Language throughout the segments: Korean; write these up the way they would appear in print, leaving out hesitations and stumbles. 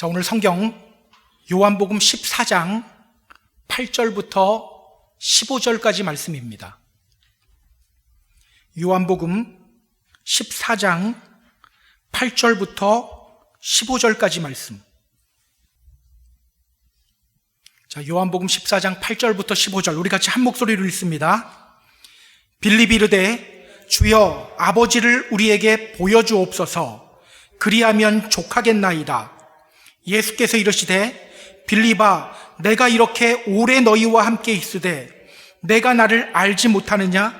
자, 오늘 성경 요한복음 14장 8절부터 15절까지 말씀입니다. 요한복음 14장 8절부터 15절까지 말씀. 자, 요한복음 14장 8절부터 15절 우리 같이 한 목소리로 읽습니다. 빌립이 이르되 주여 아버지를 우리에게 보여주옵소서. 그리하면 족하겠나이다. 예수께서 이르시되 빌립아 내가 이렇게 오래 너희와 함께 있으되 내가 나를 알지 못하느냐?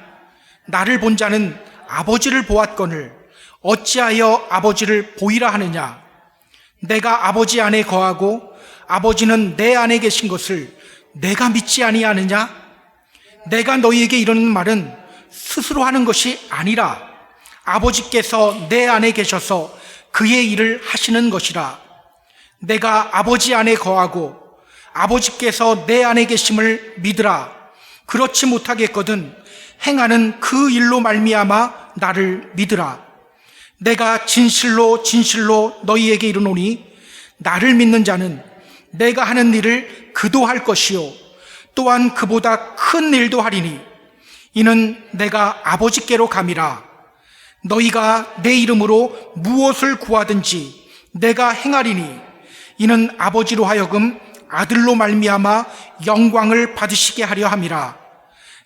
나를 본 자는 아버지를 보았거늘 어찌하여 아버지를 보이라 하느냐? 내가 아버지 안에 거하고 아버지는 내 안에 계신 것을 내가 믿지 아니하느냐? 내가 너희에게 이르는 말은 스스로 하는 것이 아니라 아버지께서 내 안에 계셔서 그의 일을 하시는 것이라. 내가 아버지 안에 거하고 아버지께서 내 안에 계심을 믿으라. 그렇지 못하겠거든 행하는 그 일로 말미암아 나를 믿으라. 내가 진실로 진실로 너희에게 이르노니 나를 믿는 자는 내가 하는 일을 그도 할 것이요 또한 그보다 큰 일도 하리니 이는 내가 아버지께로 감이라. 너희가 내 이름으로 무엇을 구하든지 내가 행하리니 이는 아버지로 하여금 아들로 말미암아 영광을 받으시게 하려 함이라.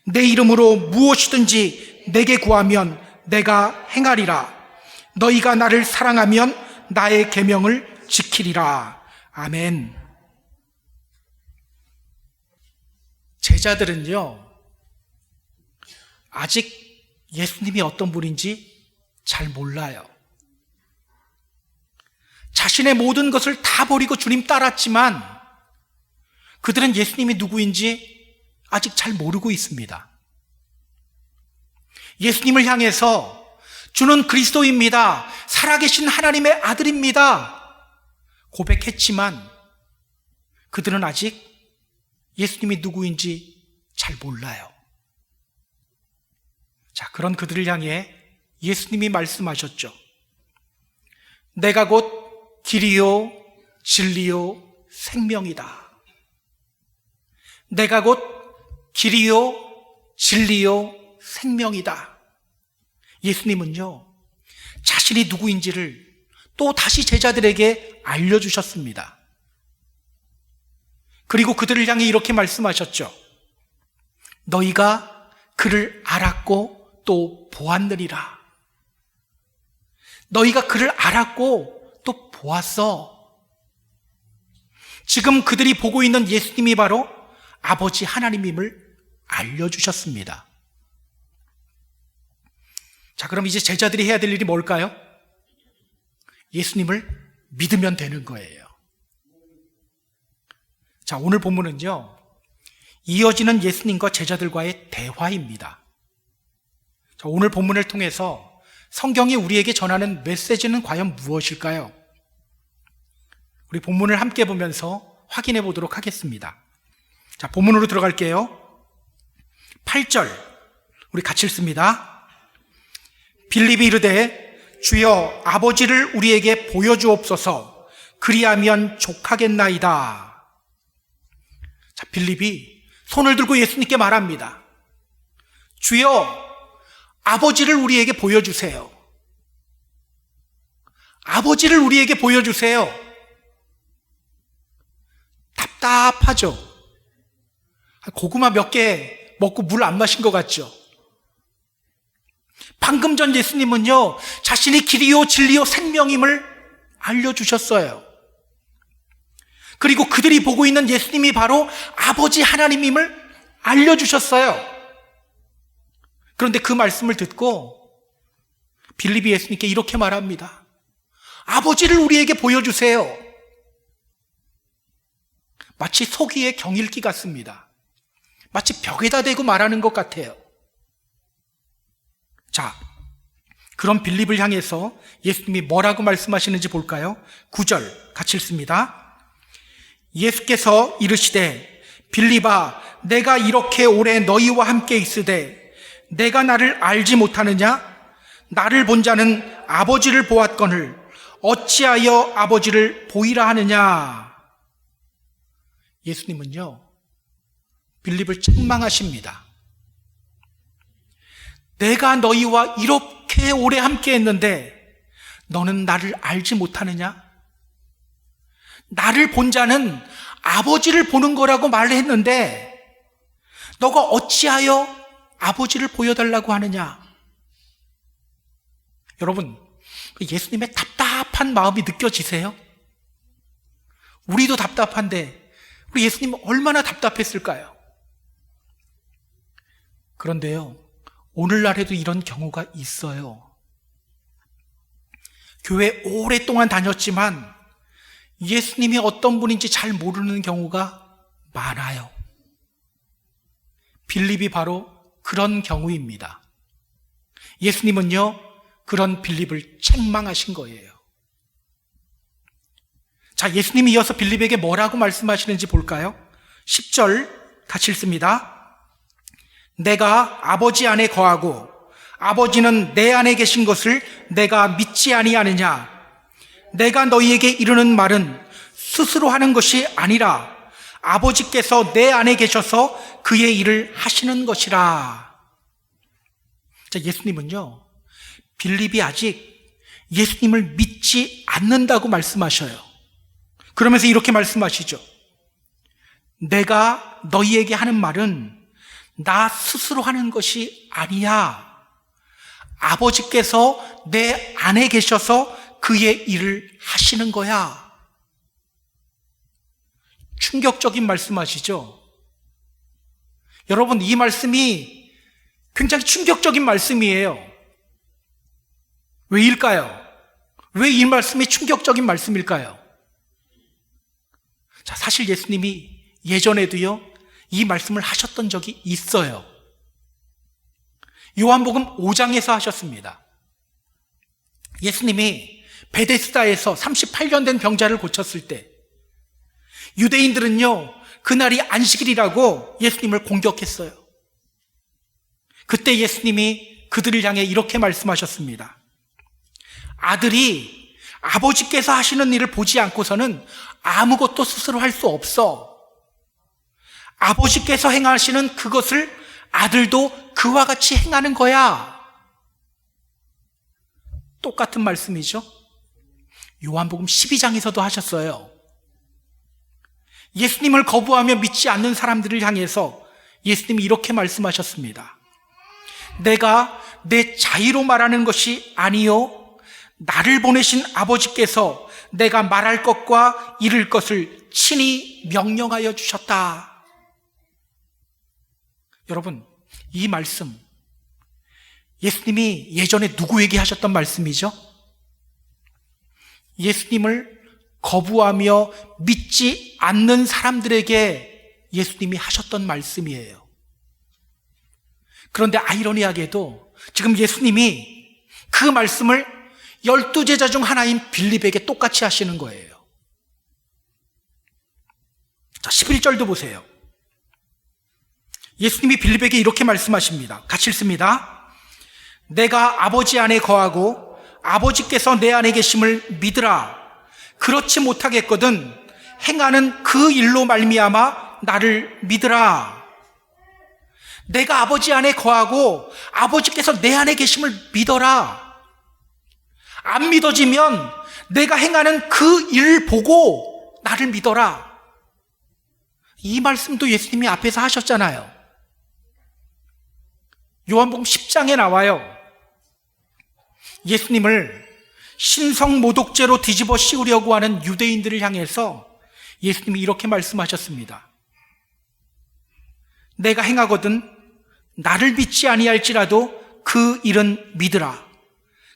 내 이름으로 무엇이든지 내게 구하면 내가 행하리라. 너희가 나를 사랑하면 나의 계명을 지키리라. 아멘. 제자들은요, 아직 예수님이 어떤 분인지 잘 몰라요. 자신의 모든 것을 다 버리고 주님 따랐지만 그들은 예수님이 누구인지 아직 잘 모르고 있습니다. 예수님을 향해서 주는 그리스도입니다. 살아계신 하나님의 아들입니다. 고백했지만 그들은 아직 예수님이 누구인지 잘 몰라요. 자, 그런 그들을 향해 예수님이 말씀하셨죠. 내가 곧 길이요 진리요 생명이다. 내가 곧 길이요 진리요 생명이다. 예수님은요, 자신이 누구인지를 또 다시 제자들에게 알려주셨습니다. 그리고 그들을 향해 이렇게 말씀하셨죠. 너희가 그를 알았고 또 보았느니라. 너희가 그를 알았고 또 보았어. 지금 그들이 보고 있는 예수님이 바로 아버지 하나님임을 알려주셨습니다. 자, 그럼 이제 제자들이 해야 될 일이 뭘까요? 예수님을 믿으면 되는 거예요. 자, 오늘 본문은요, 이어지는 예수님과 제자들과의 대화입니다. 자, 오늘 본문을 통해서 성경이 우리에게 전하는 메시지는 과연 무엇일까요? 우리 본문을 함께 보면서 확인해 보도록 하겠습니다. 자, 본문으로 들어갈게요. 8절 우리 같이 읽습니다. 빌립이 이르되 주여 아버지를 우리에게 보여주옵소서. 그리하면 족하겠나이다. 자, 빌립이 손을 들고 예수님께 말합니다. 주여 아버지를 우리에게 보여주세요. 아버지를 우리에게 보여주세요. 답답하죠? 고구마 몇 개 먹고 물 안 마신 것 같죠? 방금 전 예수님은요, 자신이 길이요 진리요 생명임을 알려주셨어요. 그리고 그들이 보고 있는 예수님이 바로 아버지 하나님임을 알려주셨어요. 그런데 그 말씀을 듣고 빌립이 예수님께 이렇게 말합니다. 아버지를 우리에게 보여주세요. 마치 소기의 경읽기 같습니다. 마치 벽에다 대고 말하는 것 같아요. 자, 그런 빌립을 향해서 예수님이 뭐라고 말씀하시는지 볼까요? 9절 같이 읽습니다. 예수께서 이르시되 빌립아 내가 이렇게 오래 너희와 함께 있으되 내가 나를 알지 못하느냐? 나를 본 자는 아버지를 보았거늘 어찌하여 아버지를 보이라 하느냐? 예수님은요, 빌립을 책망하십니다. 내가 너희와 이렇게 오래 함께 했는데 너는 나를 알지 못하느냐? 나를 본 자는 아버지를 보는 거라고 말했는데 너가 어찌하여 아버지를 보여달라고 하느냐? 여러분, 예수님의 답답한 마음이 느껴지세요? 우리도 답답한데 우리 예수님은 얼마나 답답했을까요? 그런데요, 오늘날에도 이런 경우가 있어요. 교회 오랫동안 다녔지만 예수님이 어떤 분인지 잘 모르는 경우가 많아요. 빌립이 바로 그런 경우입니다. 예수님은요, 그런 빌립을 책망하신 거예요. 자, 예수님이 이어서 빌립에게 뭐라고 말씀하시는지 볼까요? 10절 같이 읽습니다. 내가 아버지 안에 거하고 아버지는 내 안에 계신 것을 내가 믿지 아니하느냐? 내가 너희에게 이르는 말은 스스로 하는 것이 아니라 아버지께서 내 안에 계셔서 그의 일을 하시는 것이라. 자, 예수님은요, 빌립이 아직 예수님을 믿지 않는다고 말씀하셔요. 그러면서 이렇게 말씀하시죠. 내가 너희에게 하는 말은 나 스스로 하는 것이 아니야. 아버지께서 내 안에 계셔서 그의 일을 하시는 거야. 충격적인 말씀하시죠? 여러분, 이 말씀이 굉장히 충격적인 말씀이에요. 왜일까요? 왜 이 말씀이 충격적인 말씀일까요? 자, 사실 예수님이 예전에도요, 이 말씀을 하셨던 적이 있어요. 요한복음 5장에서 하셨습니다. 예수님이 베데스다에서 38년 된 병자를 고쳤을 때 유대인들은요, 그날이 안식일이라고 예수님을 공격했어요. 그때 예수님이 그들을 향해 이렇게 말씀하셨습니다. 아들이 아버지께서 하시는 일을 보지 않고서는 아무것도 스스로 할 수 없어. 아버지께서 행하시는 그것을 아들도 그와 같이 행하는 거야. 똑같은 말씀이죠. 요한복음 12장에서도 하셨어요. 예수님을 거부하며 믿지 않는 사람들을 향해서 예수님이 이렇게 말씀하셨습니다. 내가 내 자의로 말하는 것이 아니요 나를 보내신 아버지께서 내가 말할 것과 이룰 것을 친히 명령하여 주셨다. 여러분, 이 말씀 예수님이 예전에 누구에게 하셨던 말씀이죠? 예수님을 거부하며 믿지 않는 사람들에게 예수님이 하셨던 말씀이에요. 그런데 아이러니하게도 지금 예수님이 그 말씀을 12제자 중 하나인 빌립에게 똑같이 하시는 거예요. 자, 11절도 보세요. 예수님이 빌립에게 이렇게 말씀하십니다. 같이 읽습니다. 내가 아버지 안에 거하고 아버지께서 내 안에 계심을 믿으라. 그렇지 못하겠거든 행하는 그 일로 말미암아 나를 믿으라. 내가 아버지 안에 거하고 아버지께서 내 안에 계심을 믿어라. 안 믿어지면 내가 행하는 그 일 보고 나를 믿어라. 이 말씀도 예수님이 앞에서 하셨잖아요. 요한복음 10장에 나와요. 예수님을 신성모독죄로 뒤집어 씌우려고 하는 유대인들을 향해서 예수님이 이렇게 말씀하셨습니다. 내가 행하거든 나를 믿지 아니할지라도 그 일은 믿으라.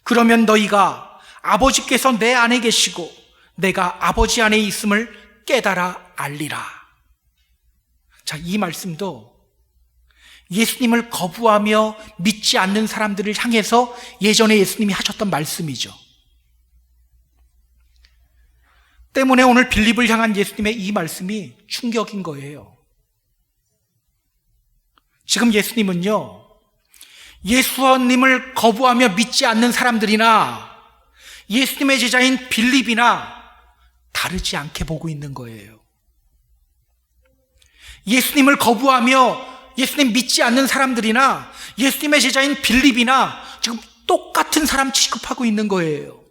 그러면 너희가 아버지께서 내 안에 계시고 내가 아버지 안에 있음을 깨달아 알리라. 자, 이 말씀도 예수님을 거부하며 믿지 않는 사람들을 향해서 예전에 예수님이 하셨던 말씀이죠. 때문에 오늘 빌립을 향한 예수님의 이 말씀이 충격인 거예요. 지금 예수님은요, 예수님을 거부하며 믿지 않는 사람들이나 예수님의 제자인 빌립이나 다르지 않게 보고 있는 거예요. 예수님을 거부하며 예수님 믿지 않는 사람들이나 예수님의 제자인 빌립이나 지금 똑같은 사람 취급하고 있는 거예요.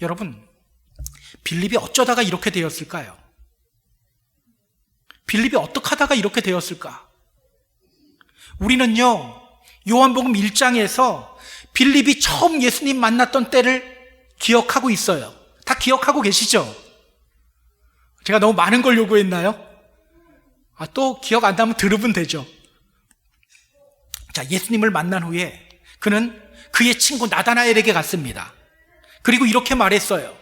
여러분, 빌립이 어쩌다가 이렇게 되었을까요? 빌립이 어떻게 하다가 이렇게 되었을까? 우리는요, 요한복음 1장에서 빌립이 처음 예수님 만났던 때를 기억하고 있어요. 다 기억하고 계시죠? 제가 너무 많은 걸 요구했나요? 또 기억 안 나면 들으면 되죠. 자, 예수님을 만난 후에 그는 그의 친구 나다나엘에게 갔습니다. 그리고 이렇게 말했어요.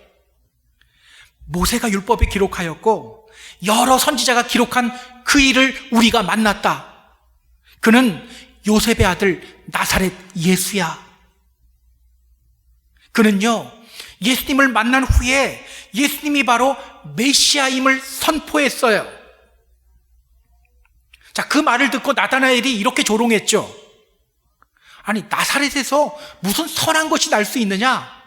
모세가 율법에 기록하였고 여러 선지자가 기록한 그 일을 우리가 만났다. 그는 요셉의 아들 나사렛 예수야. 그는요, 예수님을 만난 후에 예수님이 바로 메시아임을 선포했어요. 자, 그 말을 듣고 나다나엘이 이렇게 조롱했죠. 아니, 나사렛에서 무슨 선한 것이 날 수 있느냐?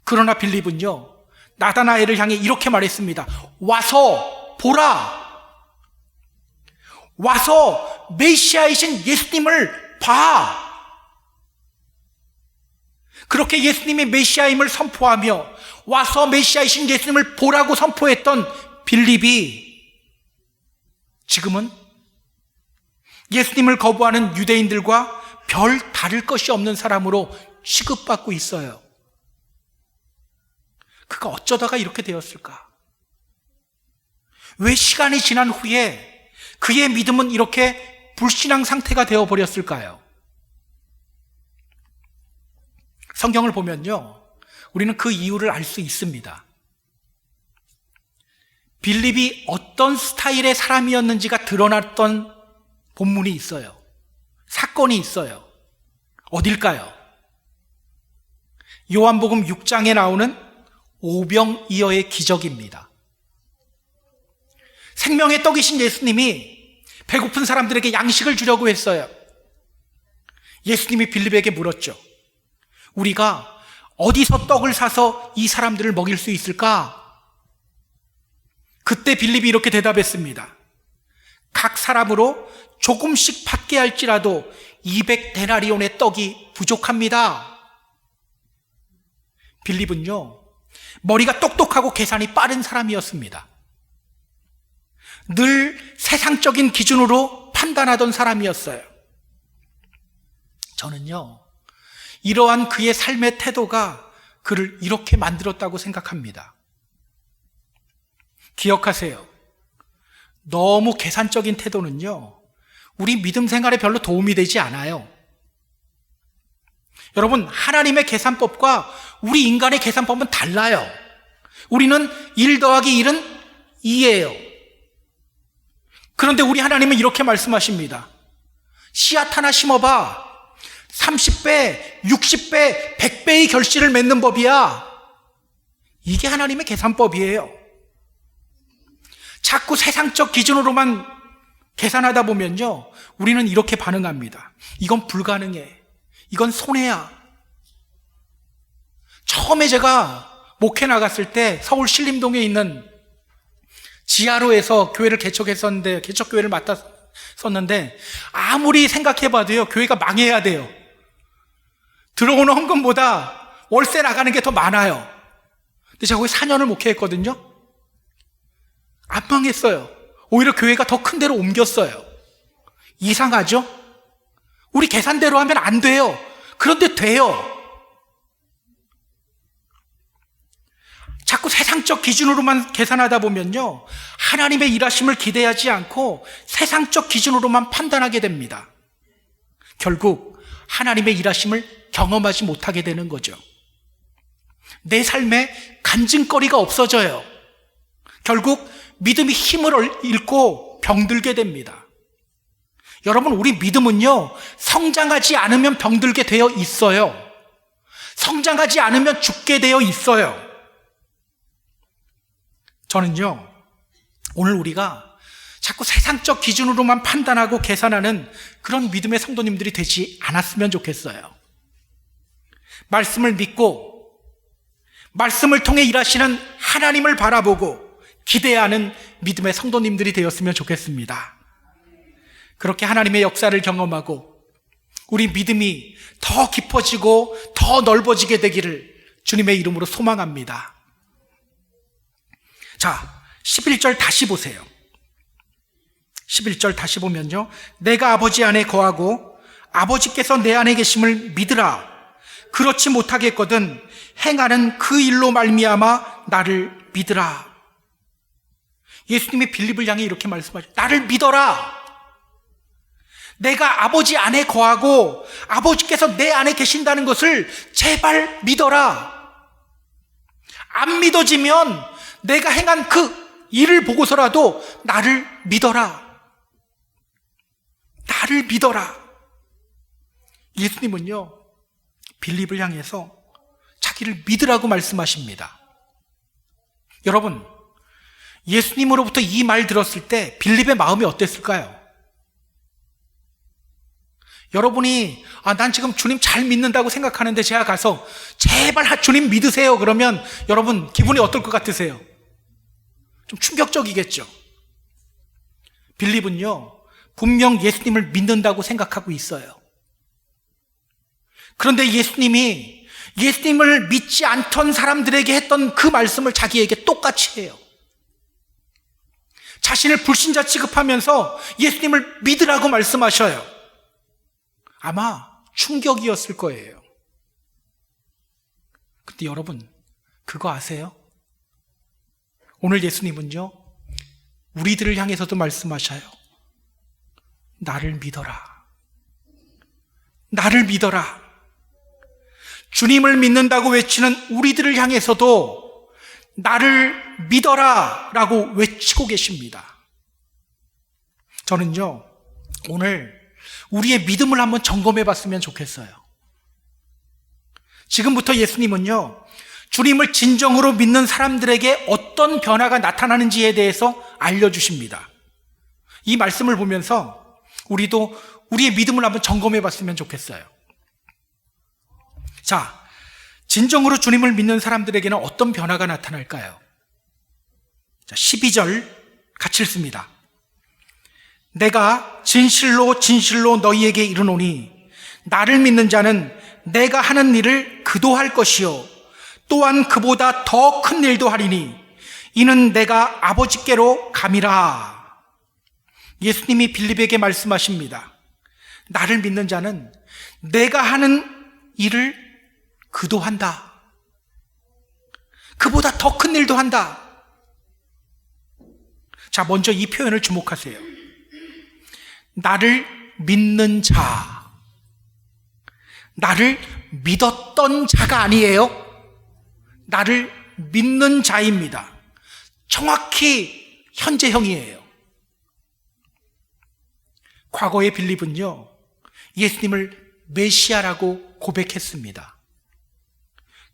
그러나 빌립은요, 나다나엘을 향해 이렇게 말했습니다. 와서 보라. 와서 메시아이신 예수님을 봐. 그렇게 예수님이 메시아임을 선포하며 와서 메시아이신 예수님을 보라고 선포했던 빌립이 지금은 예수님을 거부하는 유대인들과 별 다를 것이 없는 사람으로 취급받고 있어요. 그가 어쩌다가 이렇게 되었을까? 왜 시간이 지난 후에 그의 믿음은 이렇게 불신앙 상태가 되어버렸을까요? 성경을 보면요, 우리는 그 이유를 알 수 있습니다. 빌립이 어떤 스타일의 사람이었는지가 드러났던 본문이 있어요. 사건이 있어요. 어딜까요? 요한복음 6장에 나오는 오병이어의 기적입니다. 생명의 떡이신 예수님이 배고픈 사람들에게 양식을 주려고 했어요. 예수님이 빌립에게 물었죠. 우리가 어디서 떡을 사서 이 사람들을 먹일 수 있을까? 그때 빌립이 이렇게 대답했습니다. 각 사람으로 조금씩 받게 할지라도 200데나리온의 떡이 부족합니다. 빌립은요, 머리가 똑똑하고 계산이 빠른 사람이었습니다. 늘 세상적인 기준으로 판단하던 사람이었어요. 저는요, 이러한 그의 삶의 태도가 그를 이렇게 만들었다고 생각합니다. 기억하세요. 너무 계산적인 태도는요, 우리 믿음 생활에 별로 도움이 되지 않아요. 여러분, 하나님의 계산법과 우리 인간의 계산법은 달라요. 우리는 1 더하기 1은 2예요. 그런데 우리 하나님은 이렇게 말씀하십니다. 씨앗 하나 심어봐. 30배, 60배, 100배의 결실을 맺는 법이야. 이게 하나님의 계산법이에요. 자꾸 세상적 기준으로만 계산하다 보면요, 우리는 이렇게 반응합니다. 이건 불가능해. 이건 손해야. 처음에 제가 목회 나갔을 때 서울 신림동에 있는 지하로에서 교회를 개척했었는데, 개척교회를 맡았었는데, 아무리 생각해봐도요, 교회가 망해야 돼요. 들어오는 헌금보다 월세 나가는 게 더 많아요. 근데 제가 거기 4년을 목회했거든요. 안 망했어요. 오히려 교회가 더 큰 데로 옮겼어요. 이상하죠? 우리 계산대로 하면 안 돼요. 그런데 돼요. 자꾸 세상적 기준으로만 계산하다 보면요, 하나님의 일하심을 기대하지 않고 세상적 기준으로만 판단하게 됩니다. 결국 하나님의 일하심을 경험하지 못하게 되는 거죠. 내 삶에 간증거리가 없어져요. 결국 믿음이 힘을 잃고 병들게 됩니다. 여러분, 우리 믿음은요, 성장하지 않으면 병들게 되어 있어요. 성장하지 않으면 죽게 되어 있어요. 저는요, 오늘 우리가 자꾸 세상적 기준으로만 판단하고 계산하는 그런 믿음의 성도님들이 되지 않았으면 좋겠어요. 말씀을 믿고 말씀을 통해 일하시는 하나님을 바라보고 기대하는 믿음의 성도님들이 되었으면 좋겠습니다. 그렇게 하나님의 역사를 경험하고 우리 믿음이 더 깊어지고 더 넓어지게 되기를 주님의 이름으로 소망합니다. 자, 11절 다시 보세요. 11절 다시 보면요, 내가 아버지 안에 거하고 아버지께서 내 안에 계심을 믿으라. 그렇지 못하겠거든 행하는 그 일로 말미암아 나를 믿으라. 예수님이 빌립을 향해 이렇게 말씀하셨죠. 나를 믿어라. 내가 아버지 안에 거하고 아버지께서 내 안에 계신다는 것을 제발 믿어라. 안 믿어지면 내가 행한 그 일을 보고서라도 나를 믿어라. 나를 믿어라. 예수님은요, 빌립을 향해서 자기를 믿으라고 말씀하십니다. 여러분, 예수님으로부터 이 말 들었을 때 빌립의 마음이 어땠을까요? 여러분이 난 지금 주님 잘 믿는다고 생각하는데 제가 가서 제발 주님 믿으세요 그러면 여러분 기분이 어떨 것 같으세요? 좀 충격적이겠죠. 빌립은요, 분명 예수님을 믿는다고 생각하고 있어요. 그런데 예수님이 예수님을 믿지 않던 사람들에게 했던 그 말씀을 자기에게 똑같이 해요. 자신을 불신자 취급하면서 예수님을 믿으라고 말씀하셔요. 아마 충격이었을 거예요. 근데 여러분, 그거 아세요? 오늘 예수님은요, 우리들을 향해서도 말씀하셔요. 나를 믿어라. 나를 믿어라. 주님을 믿는다고 외치는 우리들을 향해서도 나를 믿어라 라고 외치고 계십니다. 저는요, 오늘 우리의 믿음을 한번 점검해 봤으면 좋겠어요. 지금부터 예수님은요, 주님을 진정으로 믿는 사람들에게 어떤 변화가 나타나는지에 대해서 알려주십니다. 이 말씀을 보면서 우리도 우리의 믿음을 한번 점검해 봤으면 좋겠어요. 자, 진정으로 주님을 믿는 사람들에게는 어떤 변화가 나타날까요? 자, 12절 같이 읽습니다. 내가 진실로 진실로 너희에게 이르노니 나를 믿는 자는 내가 하는 일을 그도 할 것이요 또한 그보다 더 큰 일도 하리니 이는 내가 아버지께로 감이라. 예수님이 빌립에게 말씀하십니다. 나를 믿는 자는 내가 하는 일을 그도 한다. 그보다 더 큰 일도 한다. 자, 먼저 이 표현을 주목하세요. 나를 믿는 자. 나를 믿었던 자가 아니에요. 나를 믿는 자입니다. 정확히 현재형이에요. 과거의 빌립은요, 예수님을 메시아라고 고백했습니다.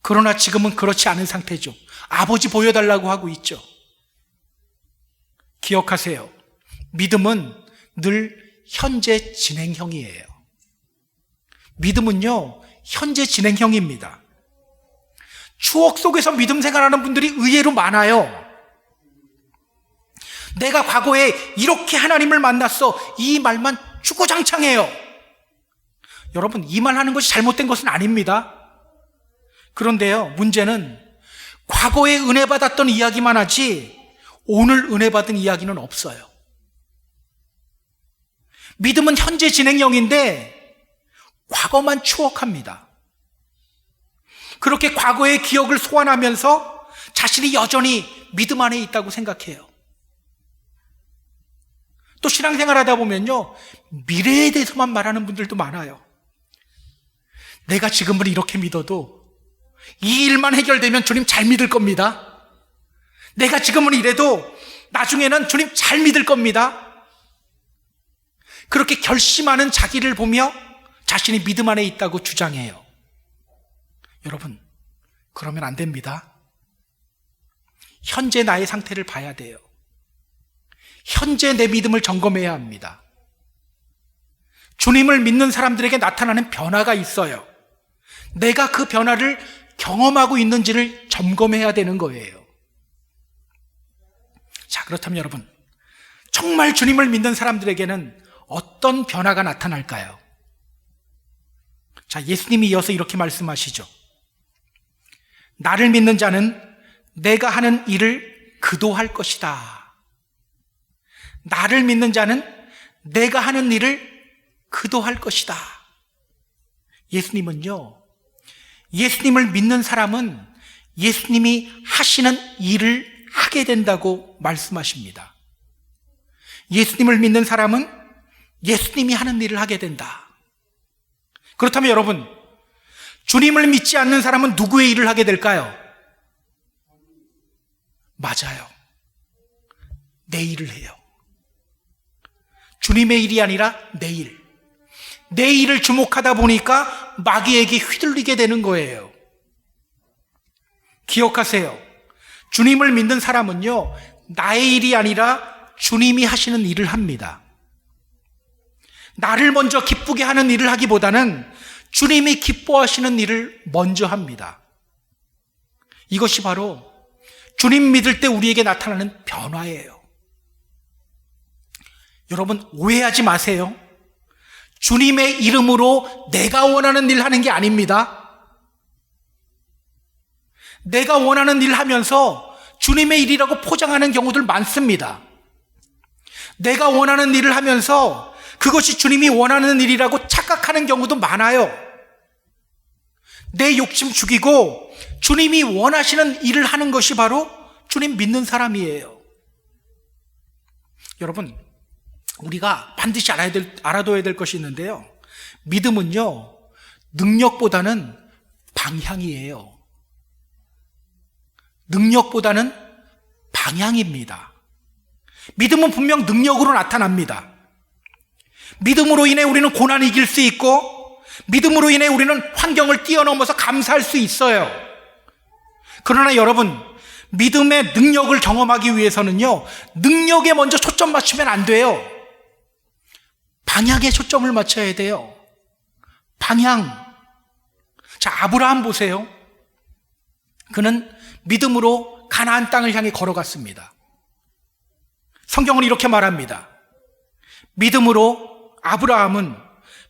그러나 지금은 그렇지 않은 상태죠. 아버지 보여달라고 하고 있죠. 기억하세요. 믿음은 늘 현재 진행형이에요. 믿음은요, 현재 진행형입니다. 추억 속에서 믿음 생활하는 분들이 의외로 많아요. 내가 과거에 이렇게 하나님을 만났어. 이 말만 주구장창해요. 여러분, 이 말 하는 것이 잘못된 것은 아닙니다. 그런데요, 문제는 과거에 은혜 받았던 이야기만 하지 오늘 은혜 받은 이야기는 없어요. 믿음은 현재 진행형인데 과거만 추억합니다. 그렇게 과거의 기억을 소환하면서 자신이 여전히 믿음 안에 있다고 생각해요. 또 신앙생활 하다 보면요, 미래에 대해서만 말하는 분들도 많아요. 내가 지금은 이렇게 믿어도 이 일만 해결되면 주님 잘 믿을 겁니다. 내가 지금은 이래도 나중에는 주님 잘 믿을 겁니다. 그렇게 결심하는 자기를 보며 자신이 믿음 안에 있다고 주장해요. 여러분, 그러면 안 됩니다. 현재 나의 상태를 봐야 돼요. 현재 내 믿음을 점검해야 합니다. 주님을 믿는 사람들에게 나타나는 변화가 있어요. 내가 그 변화를 경험하고 있는지를 점검해야 되는 거예요. 자, 그렇다면 여러분, 정말 주님을 믿는 사람들에게는 어떤 변화가 나타날까요? 자, 예수님이 이어서 이렇게 말씀하시죠. 나를 믿는 자는 내가 하는 일을 그도 할 것이다. 나를 믿는 자는 내가 하는 일을 그도 할 것이다. 예수님은요, 예수님을 믿는 사람은 예수님이 하시는 일을 하게 된다고 말씀하십니다. 예수님을 믿는 사람은 예수님이 하는 일을 하게 된다. 그렇다면 여러분, 주님을 믿지 않는 사람은 누구의 일을 하게 될까요? 맞아요. 내 일을 해요. 주님의 일이 아니라 내 일. 내 일을 주목하다 보니까 마귀에게 휘둘리게 되는 거예요. 기억하세요. 주님을 믿는 사람은요, 나의 일이 아니라 주님이 하시는 일을 합니다. 나를 먼저 기쁘게 하는 일을 하기보다는 주님이 기뻐하시는 일을 먼저 합니다. 이것이 바로 주님 믿을 때 우리에게 나타나는 변화예요. 여러분, 오해하지 마세요. 주님의 이름으로 내가 원하는 일 하는 게 아닙니다. 내가 원하는 일 하면서 주님의 일이라고 포장하는 경우들 많습니다. 내가 원하는 일을 하면서 그것이 주님이 원하는 일이라고 착각하는 경우도 많아요. 내 욕심 죽이고 주님이 원하시는 일을 하는 것이 바로 주님 믿는 사람이에요. 여러분, 우리가 반드시 알아둬야 될 것이 있는데요. 믿음은요, 능력보다는 방향이에요. 능력보다는 방향입니다. 믿음은 분명 능력으로 나타납니다. 믿음으로 인해 우리는 고난을 이길 수 있고, 믿음으로 인해 우리는 환경을 뛰어넘어서 감사할 수 있어요. 그러나 여러분, 믿음의 능력을 경험하기 위해서는요, 능력에 먼저 초점 맞추면 안 돼요. 방향에 초점을 맞춰야 돼요. 방향. 자, 아브라함 보세요. 그는 믿음으로 가나안 땅을 향해 걸어갔습니다. 성경은 이렇게 말합니다. 믿음으로 아브라함은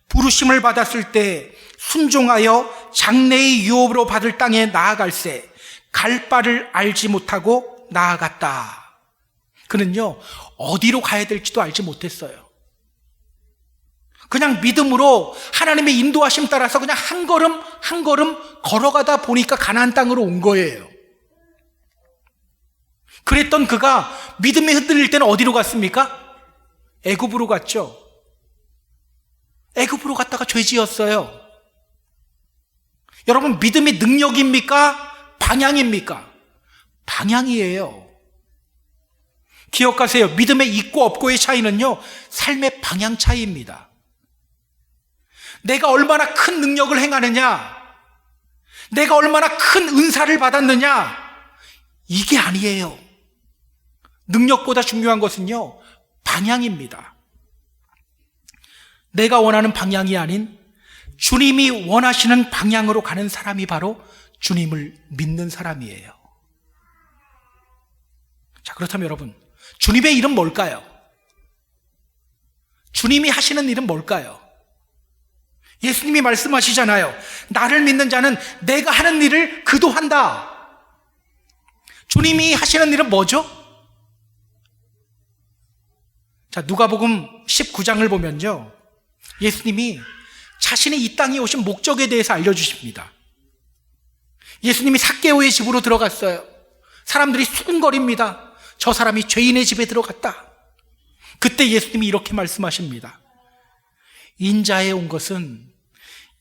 부르심을 받았을 때 순종하여 장래의 유업으로 받을 땅에 나아갈새 갈 바를 알지 못하고 나아갔다. 그는요, 어디로 가야 될지도 알지 못했어요. 그냥 믿음으로 하나님의 인도하심 따라서 그냥 한 걸음 한 걸음 걸어가다 보니까 가나안 땅으로 온 거예요. 그랬던 그가 믿음이 흔들릴 때는 어디로 갔습니까? 애굽으로 갔죠. 애굽으로 갔다가 죄 지었어요. 여러분, 믿음이 능력입니까? 방향입니까? 방향이에요. 기억하세요. 믿음의 있고 없고의 차이는요, 삶의 방향 차이입니다. 내가 얼마나 큰 능력을 행하느냐, 내가 얼마나 큰 은사를 받았느냐, 이게 아니에요. 능력보다 중요한 것은요, 방향입니다. 내가 원하는 방향이 아닌 주님이 원하시는 방향으로 가는 사람이 바로 주님을 믿는 사람이에요. 자, 그렇다면 여러분, 주님의 일은 뭘까요? 주님이 하시는 일은 뭘까요? 예수님이 말씀하시잖아요. 나를 믿는 자는 내가 하는 일을 그도 한다. 주님이 하시는 일은 뭐죠? 자, 누가복음 19장을 보면요, 예수님이 자신이 이 땅에 오신 목적에 대해서 알려주십니다. 예수님이 삭개오의 집으로 들어갔어요. 사람들이 수군거립니다. 저 사람이 죄인의 집에 들어갔다. 그때 예수님이 이렇게 말씀하십니다. 인자에 온 것은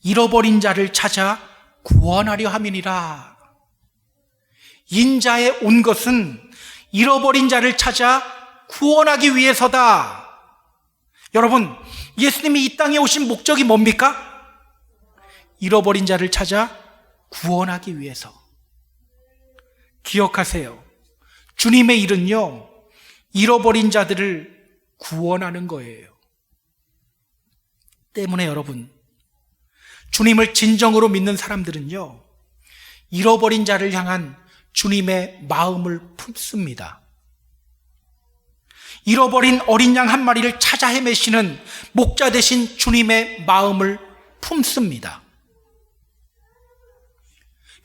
잃어버린 자를 찾아 구원하려 함이니라. 인자에 온 것은 잃어버린 자를 찾아 구원하기 위해서다. 여러분, 예수님이 이 땅에 오신 목적이 뭡니까? 잃어버린 자를 찾아 구원하기 위해서. 기억하세요. 주님의 일은요, 잃어버린 자들을 구원하는 거예요. 때문에 여러분, 주님을 진정으로 믿는 사람들은요, 잃어버린 자를 향한 주님의 마음을 품습니다. 잃어버린 어린 양 한 마리를 찾아 헤매시는 목자 되신 주님의 마음을 품습니다.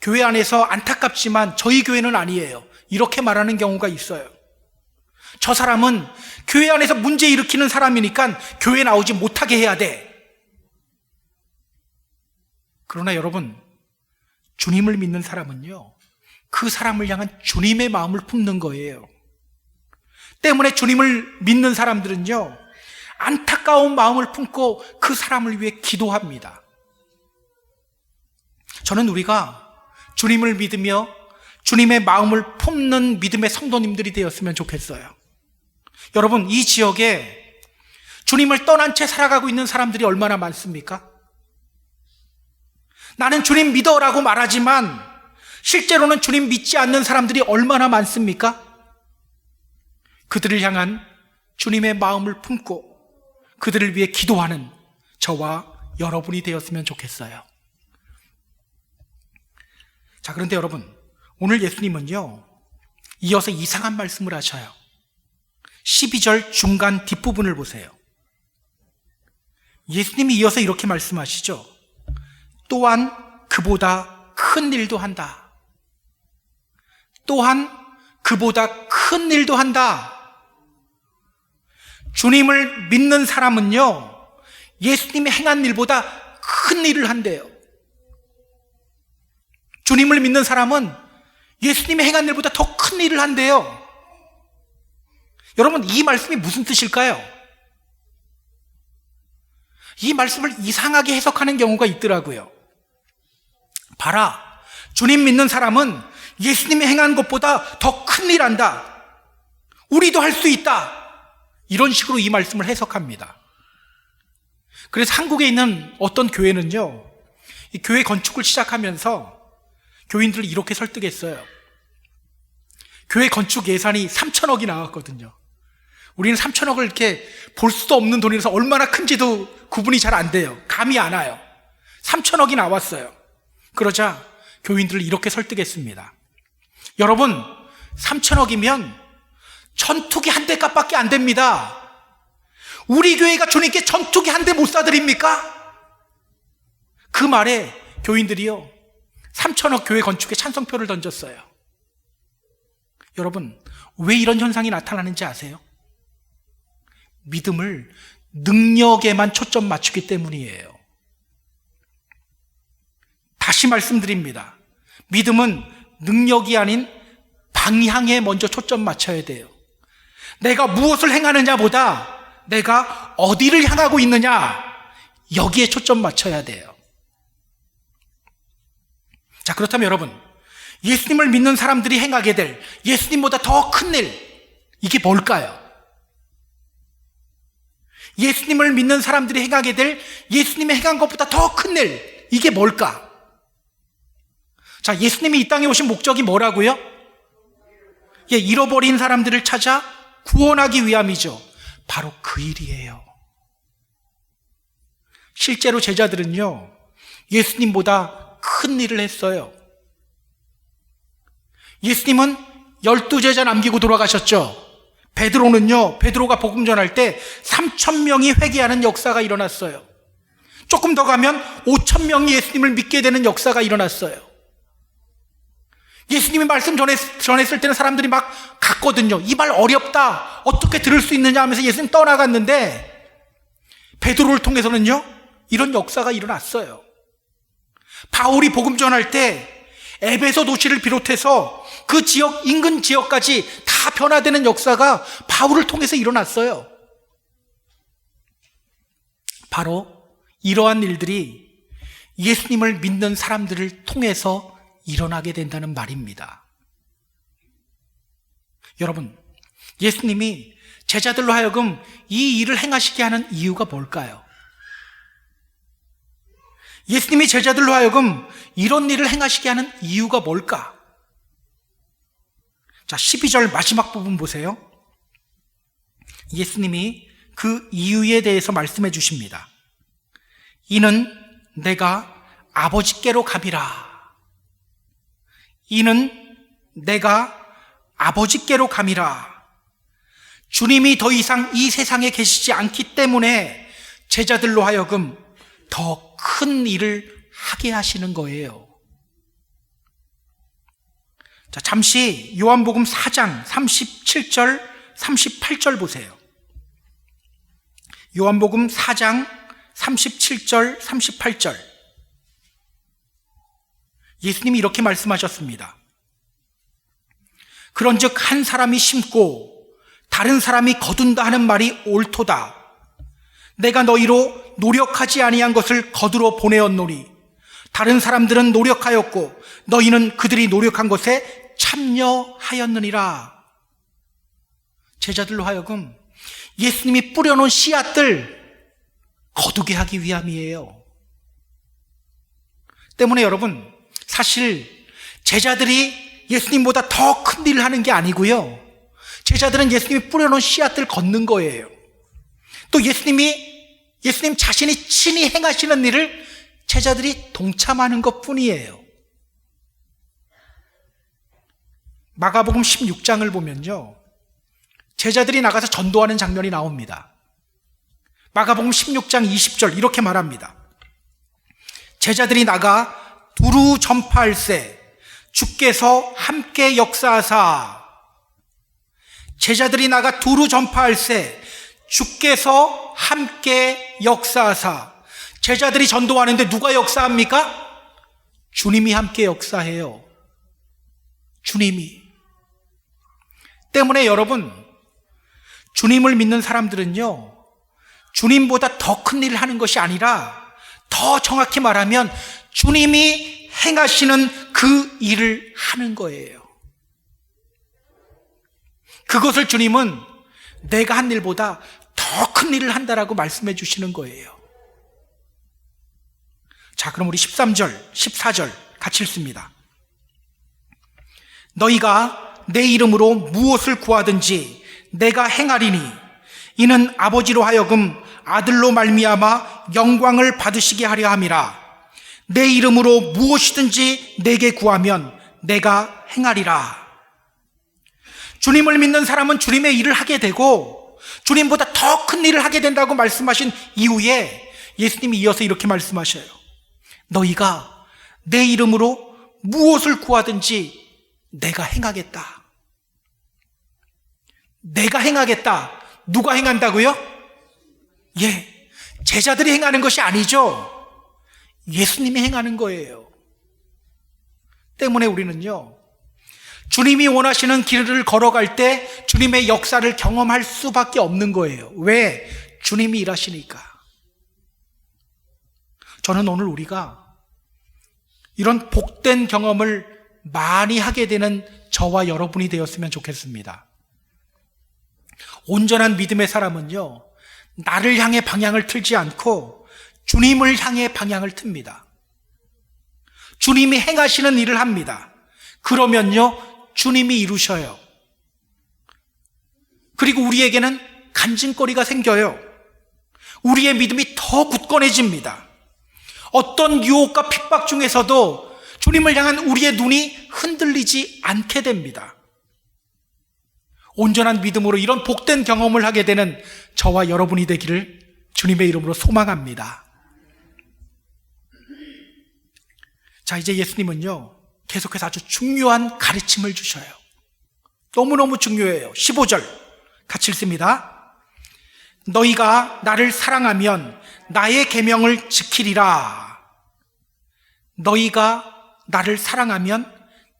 교회 안에서 안타깝지만 저희 교회는 아니에요, 이렇게 말하는 경우가 있어요. 저 사람은 교회 안에서 문제 일으키는 사람이니까 교회 나오지 못하게 해야 돼. 그러나 여러분, 주님을 믿는 사람은요, 그 사람을 향한 주님의 마음을 품는 거예요. 때문에 주님을 믿는 사람들은요, 안타까운 마음을 품고 그 사람을 위해 기도합니다. 저는 우리가 주님을 믿으며 주님의 마음을 품는 믿음의 성도님들이 되었으면 좋겠어요. 여러분, 이 지역에 주님을 떠난 채 살아가고 있는 사람들이 얼마나 많습니까? 나는 주님 믿어라고 말하지만 실제로는 주님 믿지 않는 사람들이 얼마나 많습니까? 그들을 향한 주님의 마음을 품고 그들을 위해 기도하는 저와 여러분이 되었으면 좋겠어요. 자, 그런데 여러분, 오늘 예수님은요, 이어서 이상한 말씀을 하셔요. 12절 중간 뒷부분을 보세요. 예수님이 이어서 이렇게 말씀하시죠. 또한 그보다 큰 일도 한다. 또한 그보다 큰 일도 한다. 주님을 믿는 사람은요, 예수님이 행한 일보다 큰 일을 한대요. 주님을 믿는 사람은 예수님이 행한 일보다 더 큰 일을 한대요. 여러분, 이 말씀이 무슨 뜻일까요? 이 말씀을 이상하게 해석하는 경우가 있더라고요. 봐라, 주님 믿는 사람은 예수님이 행한 것보다 더 큰 일 한다. 우리도 할 수 있다. 이런 식으로 이 말씀을 해석합니다. 그래서 한국에 있는 어떤 교회는요, 이 교회 건축을 시작하면서 교인들을 이렇게 설득했어요. 교회 건축 예산이 3천억이 나왔거든요. 우리는 3천억을 이렇게 볼 수도 없는 돈이라서 얼마나 큰지도 구분이 잘 안 돼요. 감이 안 와요. 3천억이 나왔어요. 그러자 교인들을 이렇게 설득했습니다. 여러분, 3천억이면 전투기 한 대 값밖에 안 됩니다. 우리 교회가 주님께 전투기 한 대 못 사드립니까? 그 말에 교인들이요, 3천억 교회 건축에 찬성표를 던졌어요. 여러분, 왜 이런 현상이 나타나는지 아세요? 믿음을 능력에만 초점 맞추기 때문이에요. 다시 말씀드립니다. 믿음은 능력이 아닌 방향에 먼저 초점 맞춰야 돼요. 내가 무엇을 행하느냐보다 내가 어디를 향하고 있느냐, 여기에 초점 맞춰야 돼요. 자, 그렇다면 여러분, 예수님을 믿는 사람들이 행하게 될 예수님보다 더 큰 일, 이게 뭘까요? 예수님을 믿는 사람들이 행하게 될 예수님이 행한 것보다 더 큰 일, 이게 뭘까? 자, 예수님이 이 땅에 오신 목적이 뭐라고요? 예, 잃어버린 사람들을 찾아 구원하기 위함이죠. 바로 그 일이에요. 실제로 제자들은요, 예수님보다 큰 일을 했어요. 예수님은 12제자 남기고 돌아가셨죠. 베드로가 복음 전할 때 3,000명이 회개하는 역사가 일어났어요. 조금 더 가면 5,000명이 예수님을 믿게 되는 역사가 일어났어요. 예수님이 말씀 전했을 때는 사람들이 막 갔거든요. 이 말 어렵다, 어떻게 들을 수 있느냐 하면서 예수님 떠나갔는데, 베드로를 통해서는요, 이런 역사가 일어났어요. 바울이 복음 전할 때 에베소 도시를 비롯해서 그 지역, 인근 지역까지 다 변화되는 역사가 바울을 통해서 일어났어요. 바로 이러한 일들이 예수님을 믿는 사람들을 통해서 일어나게 된다는 말입니다. 여러분, 예수님이 제자들로 하여금 이 일을 행하시게 하는 이유가 뭘까요? 예수님이 제자들로 하여금 이런 일을 행하시게 하는 이유가 뭘까? 자, 12절 마지막 부분 보세요. 예수님이 그 이유에 대해서 말씀해 주십니다. 이는 내가 아버지께로 감이라. 이는 내가 아버지께로 감이라. 주님이 더 이상 이 세상에 계시지 않기 때문에 제자들로 하여금 더 큰 일을 하게 하시는 거예요. 자, 잠시 요한복음 4장 37절, 38절 보세요. 요한복음 4장 37절, 38절. 예수님이 이렇게 말씀하셨습니다. 그런즉 한 사람이 심고 다른 사람이 거둔다 하는 말이 옳도다. 내가 너희로 노력하지 아니한 것을 거두러 보내었노니 다른 사람들은 노력하였고 너희는 그들이 노력한 것에 참여하였느니라. 제자들로 하여금 예수님이 뿌려놓은 씨앗들 거두게 하기 위함이에요. 때문에 여러분, 사실 제자들이 예수님보다 더 큰 일을 하는 게 아니고요, 제자들은 예수님이 뿌려놓은 씨앗들 걷는 거예요. 또 예수님 자신이 친히 행하시는 일을 제자들이 동참하는 것 뿐이에요. 마가복음 16장을 보면요, 제자들이 나가서 전도하는 장면이 나옵니다. 마가복음 16장 20절 이렇게 말합니다. 제자들이 나가 두루 전파할세 주께서 함께 역사하사. 제자들이 나가 두루 전파할세 주께서 함께 역사하사. 제자들이 전도하는데 누가 역사합니까? 주님이 함께 역사해요. 주님이. 때문에 여러분, 주님을 믿는 사람들은요, 주님보다 더 큰 일을 하는 것이 아니라, 더 정확히 말하면 주님이 행하시는 그 일을 하는 거예요. 그것을 주님은 내가 한 일보다 더 큰 일을 한다라고 말씀해 주시는 거예요. 자, 그럼 우리 13절, 14절 같이 읽습니다. 너희가 내 이름으로 무엇을 구하든지 내가 행하리니 이는 아버지로 하여금 아들로 말미암아 영광을 받으시게 하려 함이라. 내 이름으로 무엇이든지 내게 구하면 내가 행하리라. 주님을 믿는 사람은 주님의 일을 하게 되고 주님보다 더 큰 일을 하게 된다고 말씀하신 이후에 예수님이 이어서 이렇게 말씀하셔요. 너희가 내 이름으로 무엇을 구하든지 내가 행하겠다. 내가 행하겠다. 누가 행한다고요? 예, 제자들이 행하는 것이 아니죠. 예수님이 행하는 거예요. 때문에 우리는요, 주님이 원하시는 길을 걸어갈 때 주님의 역사를 경험할 수밖에 없는 거예요. 왜? 주님이 일하시니까. 저는 오늘 우리가 이런 복된 경험을 많이 하게 되는 저와 여러분이 되었으면 좋겠습니다. 온전한 믿음의 사람은요, 나를 향해 방향을 틀지 않고 주님을 향해 방향을 틉니다. 주님이 행하시는 일을 합니다. 그러면요, 주님이 이루셔요. 그리고 우리에게는 간증거리가 생겨요. 우리의 믿음이 더 굳건해집니다. 어떤 유혹과 핍박 중에서도 주님을 향한 우리의 눈이 흔들리지 않게 됩니다. 온전한 믿음으로 이런 복된 경험을 하게 되는 저와 여러분이 되기를 주님의 이름으로 소망합니다. 자, 이제 예수님은요, 계속해서 아주 중요한 가르침을 주셔요. 너무너무 중요해요. 15절 같이 읽습니다. 너희가 나를 사랑하면 나의 계명을 지키리라. 너희가 나를 사랑하면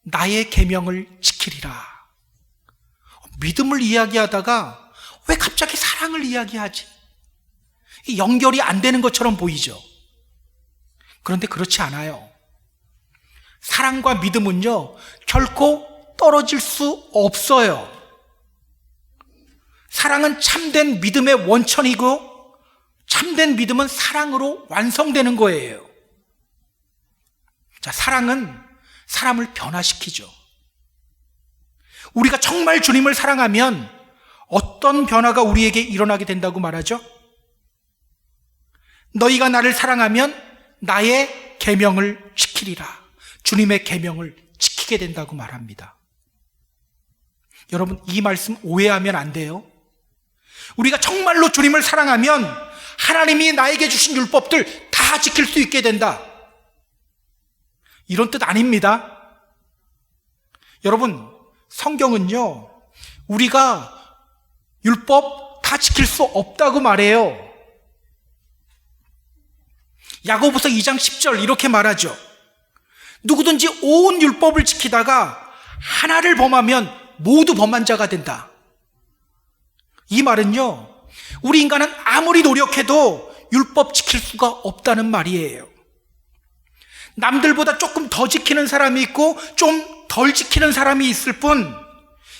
나의 계명을 지키리라. 믿음을 이야기하다가 왜 갑자기 사랑을 이야기하지? 연결이 안 되는 것처럼 보이죠. 그런데 그렇지 않아요. 사랑과 믿음은요, 결코 떨어질 수 없어요. 사랑은 참된 믿음의 원천이고 참된 믿음은 사랑으로 완성되는 거예요. 자, 사랑은 사람을 변화시키죠. 우리가 정말 주님을 사랑하면 어떤 변화가 우리에게 일어나게 된다고 말하죠? 너희가 나를 사랑하면 나의 계명을 지키리라. 주님의 계명을 지키게 된다고 말합니다. 여러분, 이 말씀 오해하면 안 돼요. 우리가 정말로 주님을 사랑하면 하나님이 나에게 주신 율법들 다 지킬 수 있게 된다, 이런 뜻 아닙니다. 여러분, 성경은요, 우리가 율법 다 지킬 수 없다고 말해요. 야고보서 2장 10절 이렇게 말하죠. 누구든지 온 율법을 지키다가 하나를 범하면 모두 범한 자가 된다. 이 말은요, 우리 인간은 아무리 노력해도 율법 지킬 수가 없다는 말이에요. 남들보다 조금 더 지키는 사람이 있고 좀 덜 지키는 사람이 있을 뿐,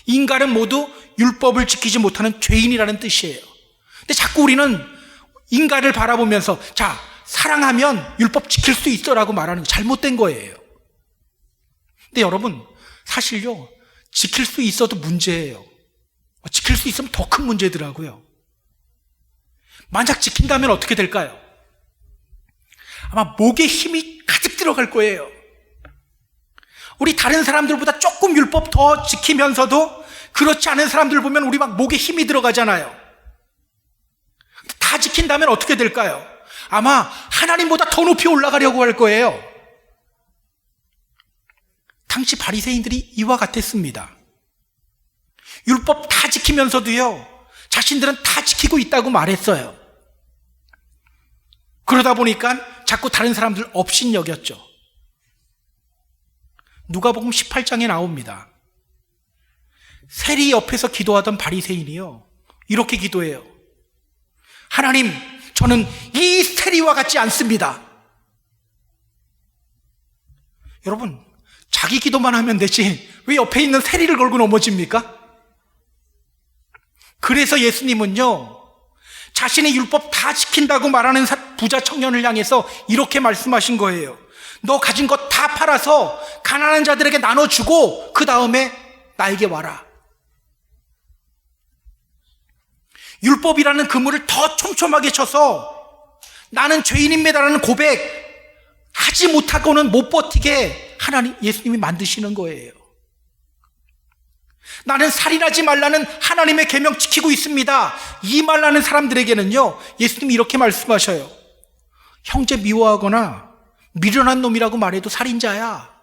인간은 모두 율법을 지키지 못하는 죄인이라는 뜻이에요. 근데 자꾸 우리는 인간을 바라보면서 자, 사랑하면 율법 지킬 수 있어라고 말하는 게 잘못된 거예요. 근데 여러분, 사실요, 지킬 수 있어도 문제예요. 지킬 수 있으면 더 큰 문제더라고요. 만약 지킨다면 어떻게 될까요? 아마 목에 힘이 가득 들어갈 거예요. 우리 다른 사람들보다 조금 율법 더 지키면서도 그렇지 않은 사람들 보면 우리 막 목에 힘이 들어가잖아요. 다 지킨다면 어떻게 될까요? 아마 하나님보다 더 높이 올라가려고 할 거예요. 당시 바리새인들이 이와 같았습니다. 율법 다 지키면서도요, 자신들은 다 지키고 있다고 말했어요. 그러다 보니까 자꾸 다른 사람들 업신여겼죠. 누가복음 18장에 나옵니다. 세리 옆에서 기도하던 바리새인이요, 이렇게 기도해요. 하나님, 저는 이 세리와 같지 않습니다. 여러분, 자기 기도만 하면 되지 왜 옆에 있는 세리를 걸고 넘어집니까? 그래서 예수님은요, 자신의 율법 다 지킨다고 말하는 부자 청년을 향해서 이렇게 말씀하신 거예요. 너 가진 것 다 팔아서 가난한 자들에게 나눠주고 그 다음에 나에게 와라. 율법이라는 그물을 더 촘촘하게 쳐서 나는 죄인입니다라는 고백 하지 못하고는 못 버티게 예수님이 만드시는 거예요. 나는 살인하지 말라는 하나님의 계명 지키고 있습니다, 이 말하는 사람들에게는요, 예수님이 이렇게 말씀하셔요. 형제 미워하거나 미련한 놈이라고 말해도 살인자야.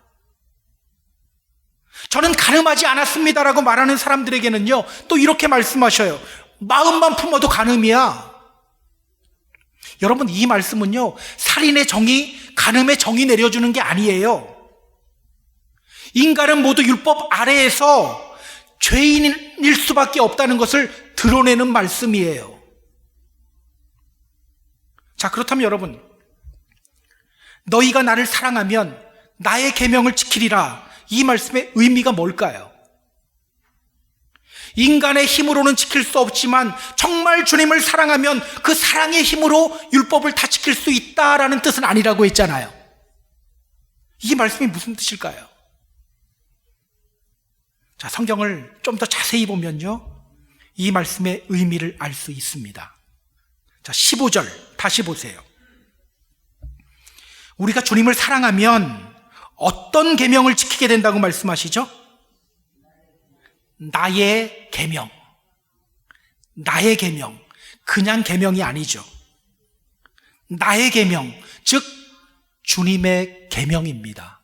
저는 가늠하지 않았습니다라고 말하는 사람들에게는요, 또 이렇게 말씀하셔요. 마음만 품어도 간음이야. 여러분, 이 말씀은요, 살인의 정의, 간음의 정의 내려주는 게 아니에요. 인간은 모두 율법 아래에서 죄인일 수밖에 없다는 것을 드러내는 말씀이에요. 자, 그렇다면 여러분, 너희가 나를 사랑하면 나의 계명을 지키리라, 이 말씀의 의미가 뭘까요? 인간의 힘으로는 지킬 수 없지만 정말 주님을 사랑하면 그 사랑의 힘으로 율법을 다 지킬 수 있다라는 뜻은 아니라고 했잖아요. 이 말씀이 무슨 뜻일까요? 자, 성경을 좀 더 자세히 보면요, 이 말씀의 의미를 알 수 있습니다. 자, 15절 다시 보세요. 우리가 주님을 사랑하면 어떤 계명을 지키게 된다고 말씀하시죠? 나의 계명. 나의 계명. 그냥 계명이 아니죠. 나의 계명, 즉 주님의 계명입니다.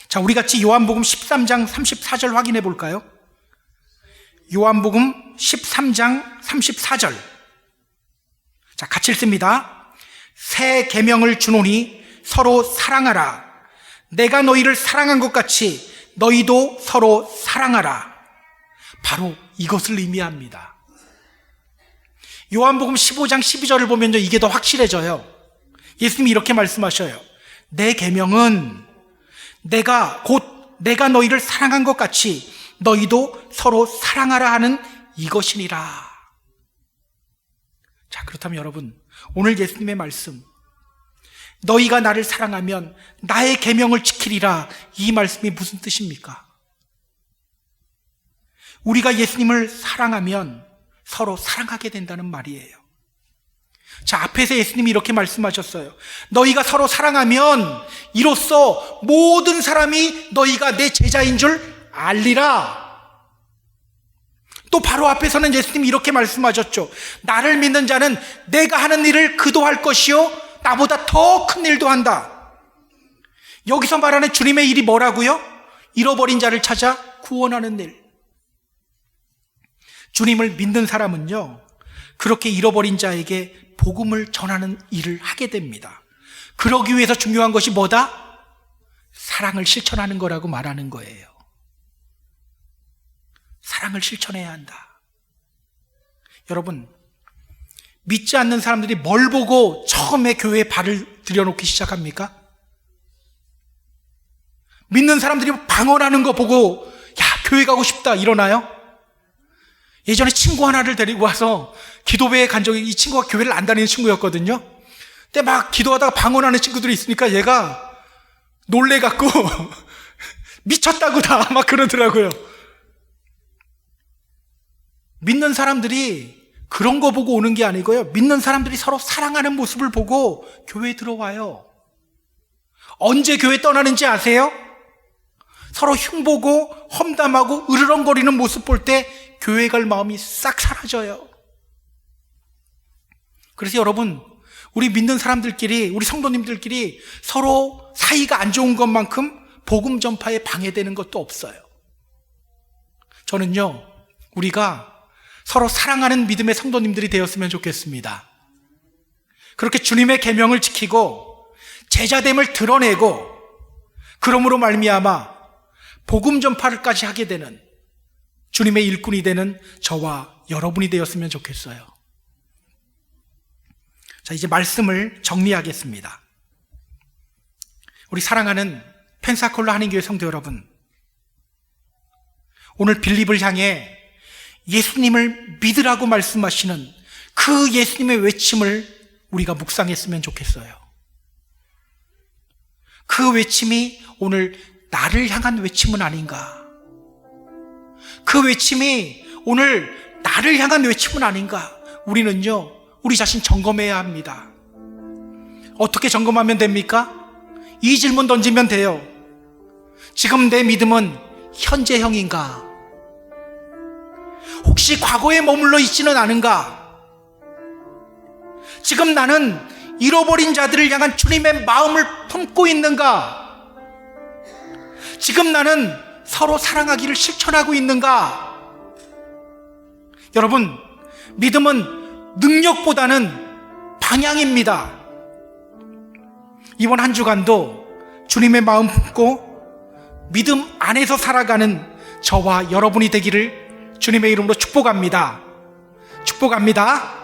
자, 우리 같이 요한복음 13장 34절 확인해 볼까요? 요한복음 13장 34절. 자, 같이 읽습니다. 새 계명을 주노니 서로 사랑하라. 내가 너희를 사랑한 것 같이 너희도 서로 사랑하라. 바로 이것을 의미합니다. 요한복음 15장 12절을 보면 이게 더 확실해져요. 예수님이 이렇게 말씀하셔요. 내 계명은 내가 너희를 사랑한 것 같이 너희도 서로 사랑하라 하는 이것이니라. 자, 그렇다면 여러분, 오늘 예수님의 말씀, 너희가 나를 사랑하면 나의 계명을 지키리라, 이 말씀이 무슨 뜻입니까? 우리가 예수님을 사랑하면 서로 사랑하게 된다는 말이에요. 자, 앞에서 예수님이 이렇게 말씀하셨어요. 너희가 서로 사랑하면 이로써 모든 사람이 너희가 내 제자인 줄 알리라. 또 바로 앞에서는 예수님이 이렇게 말씀하셨죠. 나를 믿는 자는 내가 하는 일을 그도 할 것이요 나보다 더 큰 일도 한다. 여기서 말하는 주님의 일이 뭐라고요? 잃어버린 자를 찾아 구원하는 일. 주님을 믿는 사람은요, 그렇게 잃어버린 자에게 복음을 전하는 일을 하게 됩니다. 그러기 위해서 중요한 것이 뭐다? 사랑을 실천하는 거라고 말하는 거예요. 사랑을 실천해야 한다. 여러분, 믿지 않는 사람들이 뭘 보고 처음에 교회에 발을 들여놓기 시작합니까? 믿는 사람들이 방언하는 거 보고 야, 교회 가고 싶다 이러나요? 예전에 친구 하나를 데리고 와서 기도회에 간 적이, 이 친구가 교회를 안 다니는 친구였거든요. 근데 막 기도하다가 방언하는 친구들이 있으니까 얘가 놀래갖고 미쳤다고 다 막 그러더라고요. 믿는 사람들이 그런 거 보고 오는 게 아니고요, 믿는 사람들이 서로 사랑하는 모습을 보고 교회에 들어와요. 언제 교회 떠나는지 아세요? 서로 흉보고 험담하고 으르렁거리는 모습 볼 때 교회 갈 마음이 싹 사라져요. 그래서 여러분, 우리 믿는 사람들끼리, 우리 성도님들끼리 서로 사이가 안 좋은 것만큼 복음 전파에 방해되는 것도 없어요. 저는요, 우리가 서로 사랑하는 믿음의 성도님들이 되었으면 좋겠습니다. 그렇게 주님의 계명을 지키고 제자됨을 드러내고, 그러므로 말미암아 복음 전파를까지 하게 되는 주님의 일꾼이 되는 저와 여러분이 되었으면 좋겠어요. 자, 이제 말씀을 정리하겠습니다. 우리 사랑하는 펜사콜라 한인교회 성도 여러분, 오늘 빌립을 향해 예수님을 믿으라고 말씀하시는 그 예수님의 외침을 우리가 묵상했으면 좋겠어요. 그 외침이 오늘 나를 향한 외침은 아닌가? 그 외침이 오늘 나를 향한 외침은 아닌가? 우리는요, 우리 자신 점검해야 합니다. 어떻게 점검하면 됩니까? 이 질문 던지면 돼요. 지금 내 믿음은 현재형인가? 혹시 과거에 머물러 있지는 않은가? 지금 나는 잃어버린 자들을 향한 주님의 마음을 품고 있는가? 지금 나는 서로 사랑하기를 실천하고 있는가? 여러분, 믿음은 능력보다는 방향입니다. 이번 한 주간도 주님의 마음 품고 믿음 안에서 살아가는 저와 여러분이 되기를 주님의 이름으로 축복합니다. 축복합니다.